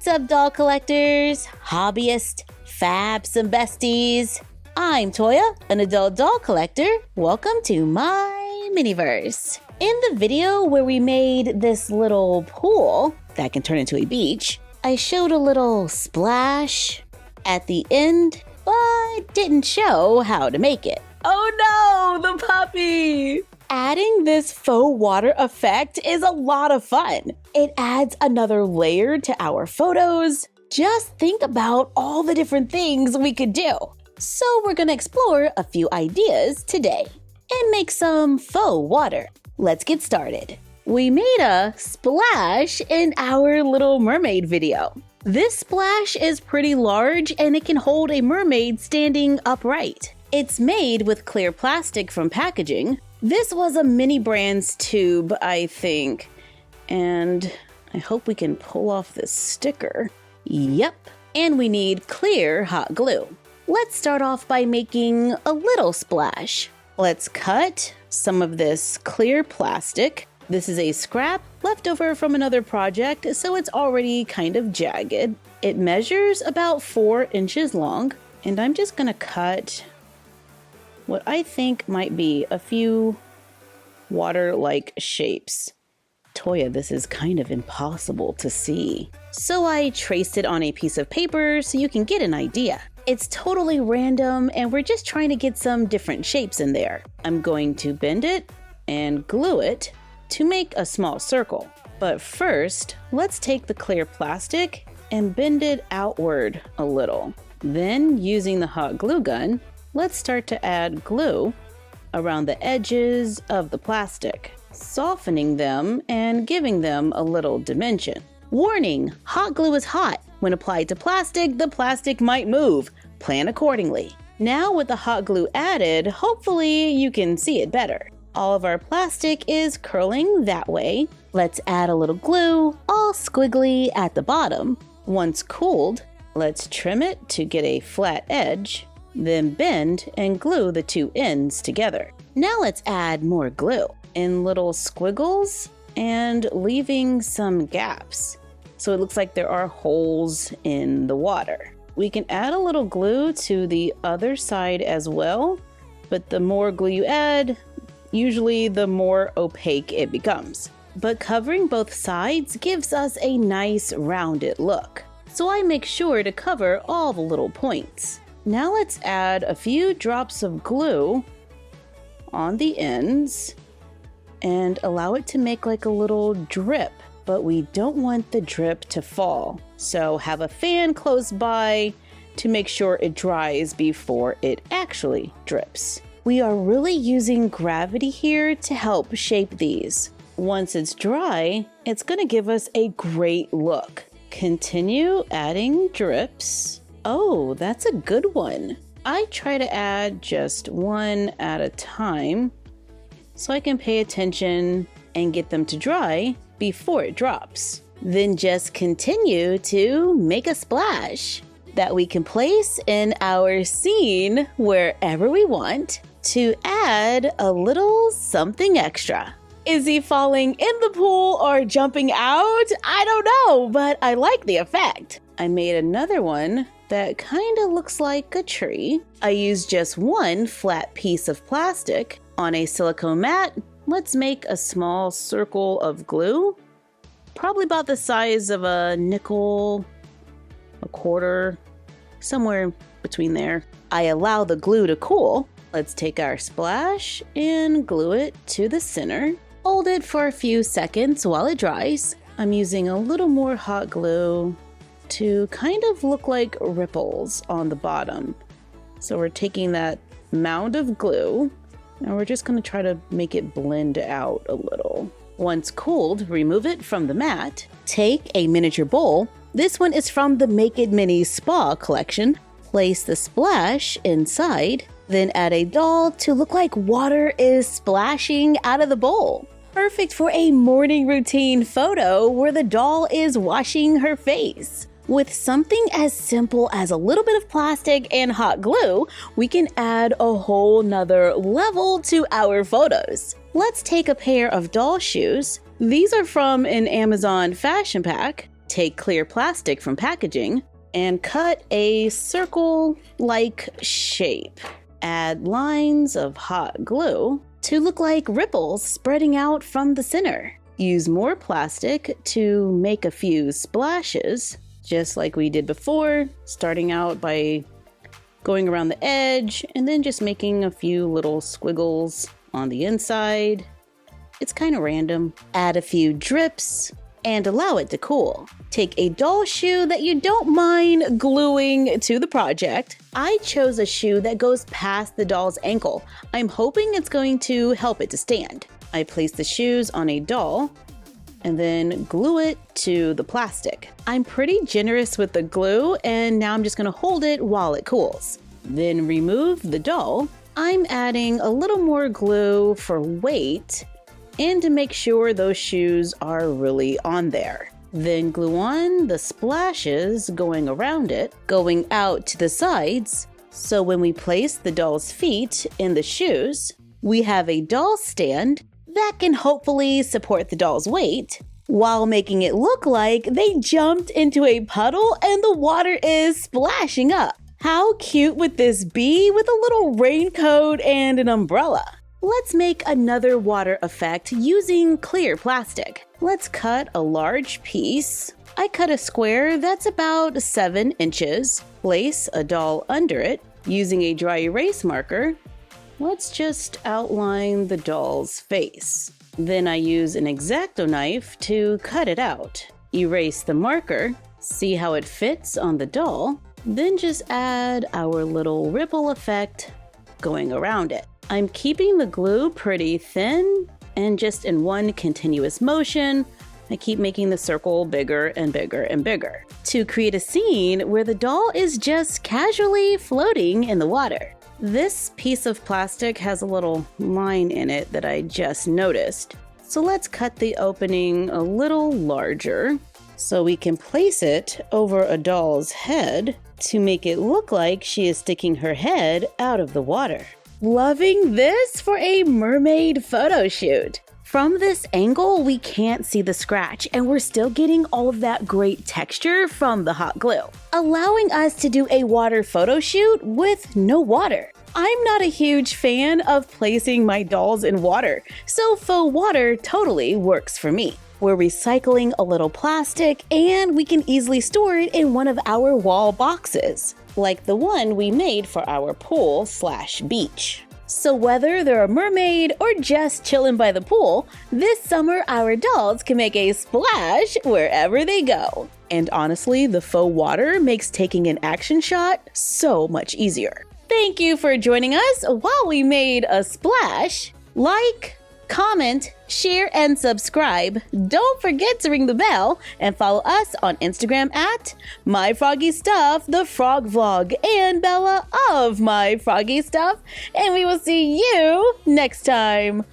What's up, doll collectors, hobbyists, fabs, and besties? I'm Toya, an adult doll collector. Welcome to my miniverse. In the video where we made this little pool that can turn into a beach, I showed a little splash at the end, but didn't show how to make it. Oh no, the puppy! Adding this faux water effect is a lot of fun. It adds another layer to our photos. Just think about all the different things we could do. So we're gonna explore a few ideas today and make some faux water. Let's get started. We made a splash in our Little Mermaid video. This splash is pretty large and it can hold a mermaid standing upright. It's made with clear plastic from packaging. This was a mini brand's tube, I think, and I hope we can pull off this sticker. Yep, and we need clear hot glue. Let's start off by making a little splash. Let's cut some of this clear plastic. This is a scrap left over from another project, so it's already kind of jagged. It measures about 4 inches long, and I'm just gonna cut what I think might be a few water-like shapes. Toya, this is kind of impossible to see. So I traced it on a piece of paper so you can get an idea. It's totally random and we're just trying to get some different shapes in there. I'm going to bend it and glue it to make a small circle. But first, let's take the clear plastic and bend it outward a little. Then, using the hot glue gun, let's start to add glue around the edges of the plastic, softening them and giving them a little dimension. Warning, hot glue is hot. When applied to plastic, the plastic might move. Plan accordingly. Now with the hot glue added, hopefully you can see it better. All of our plastic is curling that way. Let's add a little glue, all squiggly at the bottom. Once cooled, let's trim it to get a flat edge. Then bend and glue the two ends together. Now let's add more glue in little squiggles and leaving some gaps. So it looks like there are holes in the water. We can add a little glue to the other side as well, but the more glue you add, usually the more opaque it becomes. But covering both sides gives us a nice rounded look. So I make sure to cover all the little points. Now let's add a few drops of glue on the ends and allow it to make like a little drip, but we don't want the drip to fall. So have a fan close by to make sure it dries before it actually drips. We are really using gravity here to help shape these. Once it's dry, it's gonna give us a great look. Continue adding drips. Oh, that's a good one. I try to add just one at a time so I can pay attention and get them to dry before it drops. Then just continue to make a splash that we can place in our scene wherever we want to add a little something extra. Is he falling in the pool or jumping out? I don't know, but I like the effect. I made another one that kind of looks like a tree. I used just one flat piece of plastic on a silicone mat. Let's make a small circle of glue, probably about the size of a nickel, a quarter, somewhere between there. I allow the glue to cool. Let's take our splash and glue it to the center. Hold it for a few seconds while it dries. I'm using a little more hot glue to kind of look like ripples on the bottom. So we're taking that mound of glue and we're just gonna try to make it blend out a little. Once cooled, remove it from the mat. Take a miniature bowl. This one is from the Make It Mini Spa collection. Place the splash inside, then add a doll to look like water is splashing out of the bowl. Perfect for a morning routine photo where the doll is washing her face. With something as simple as a little bit of plastic and hot glue, we can add a whole nother level to our photos. Let's take a pair of doll shoes. These are from an Amazon fashion pack. Take clear plastic from packaging and cut a circle-like shape. Add lines of hot glue to look like ripples spreading out from the center. Use more plastic to make a few splashes, just like we did before, starting out by going around the edge and then just making a few little squiggles on the inside. It's kind of random. Add a few drips and allow it to cool. Take a doll shoe that you don't mind gluing to the project. I chose a shoe that goes past the doll's ankle. I'm hoping it's going to help it to stand. I place the shoes on a doll and then glue it to the plastic. I'm pretty generous with the glue, and now I'm just gonna hold it while it cools. Then remove the doll. I'm adding a little more glue for weight and to make sure those shoes are really on there. Then glue on the splashes going around it, going out to the sides, so when we place the doll's feet in the shoes, we have a doll stand that can hopefully support the doll's weight, while making it look like they jumped into a puddle and the water is splashing up. How cute would this be with a little raincoat and an umbrella? Let's make another water effect using clear plastic. Let's cut a large piece. I cut a square that's about 7 inches. Place a doll under it. Using a dry erase marker, let's just outline the doll's face. Then I use an X-Acto knife to cut it out. Erase the marker. See how it fits on the doll. Then just add our little ripple effect going around it. I'm keeping the glue pretty thin and just in one continuous motion. I keep making the circle bigger and bigger and bigger to create a scene where the doll is just casually floating in the water. This piece of plastic has a little line in it that I just noticed. So let's cut the opening a little larger so we can place it over a doll's head to make it look like she is sticking her head out of the water. Loving this for a mermaid photo shoot. From this angle, we can't see the scratch, and we're still getting all of that great texture from the hot glue, allowing us to do a water photo shoot with no water. I'm not a huge fan of placing my dolls in water, so faux water totally works for me. We're recycling a little plastic, and we can easily store it in one of our wall boxes, like the one we made for our pool/beach. So whether they're a mermaid or just chilling by the pool, this summer our dolls can make a splash wherever they go. And honestly, the faux water makes taking an action shot so much easier. Thank you for joining us while we made a splash. Like, comment, share, and subscribe. Don't forget to ring the bell and follow us on Instagram at MyFroggyStuff, the Frog Vlog, and Bella of MyFroggyStuff. And we will see you next time.